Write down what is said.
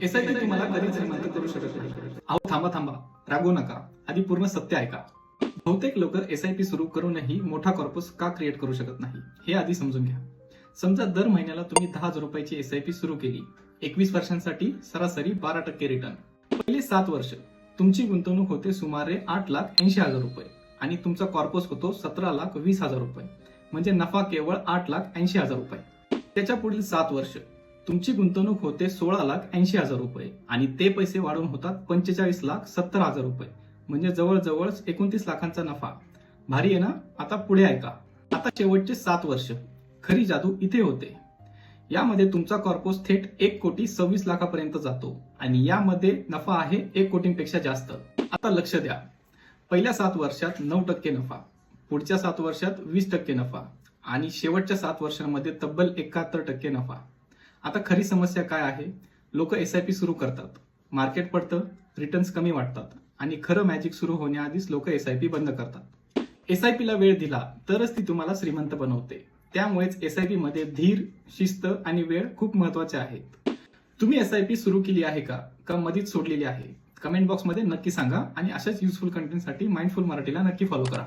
SIP तुम्हाला कधीच श्रीमंत करू शकत नाही. अहो थांबा थांबा, रागवू नका, आधी पूर्ण सत्य ऐका. बहुतेक लोक एसआयपी सुरू करूनही मोठा कॉर्पस का क्रिएट करू शकत नाही हे आधी समजून घ्या. समजा दर महिन्याला तुम्ही 10,000 रुपयाची एसआयपी सुरू केली. 21 वर्षांसाठी सरासरी 12% रिटर्न. पहिले 7 वर्ष तुमची गुंतवणूक होते सुमारे 8,80,000 रुपये आणि तुमचा कॉर्पस होतो 17,20,000 रुपये. म्हणजे नफा केवळ 8,80,000 रुपये. त्याच्या पुढील 7 वर्ष तुमची गुंतवणूक होते 16,80,000 रुपये आणि ते पैसे वाढून होतात 45,70,000 रुपये. म्हणजे जवळजवळ 29 लाखांचा नफा. भारी आहे ना? आता पुढे ऐका. आता शेवटचे 7 वर्ष खरी जादू इथे होते. यामध्ये तुमचा कॉर्पस थेट 1,26 लाखापर्यंत जातो आणि यामध्ये नफा आहे 1 कोटींपेक्षा जास्त. आता लक्ष द्या. पहिल्या 7 वर्षात 9% नफा, पुढच्या 7 वर्षात 20% नफा आणि शेवटच्या 7 वर्षांमध्ये तब्बल 71% नफा. आता खरी समस्या काय आहे? लोक एसआयपी सुरू करतात, मार्केट पडतं, रिटर्न्स कमी वाटतात आणि खरं मॅजिक सुरू होण्याआधीच लोक एसआयपी बंद करतात. एसआयपीला वेळ दिला तरच ती तुम्हाला श्रीमंत बनवते. त्यामुळेच एसआयपी मध्ये धीर, शिस्त आणि वेळ खूप महत्वाचे आहेत. तुम्ही एसआयपी सुरू केली आहे का मधीच सोडलेली आहे? कमेंट बॉक्समध्ये नक्की सांगा आणि अशाच युजफुल कंटेंटसाठी माइंडफुल मराठीला नक्की फॉलो करा.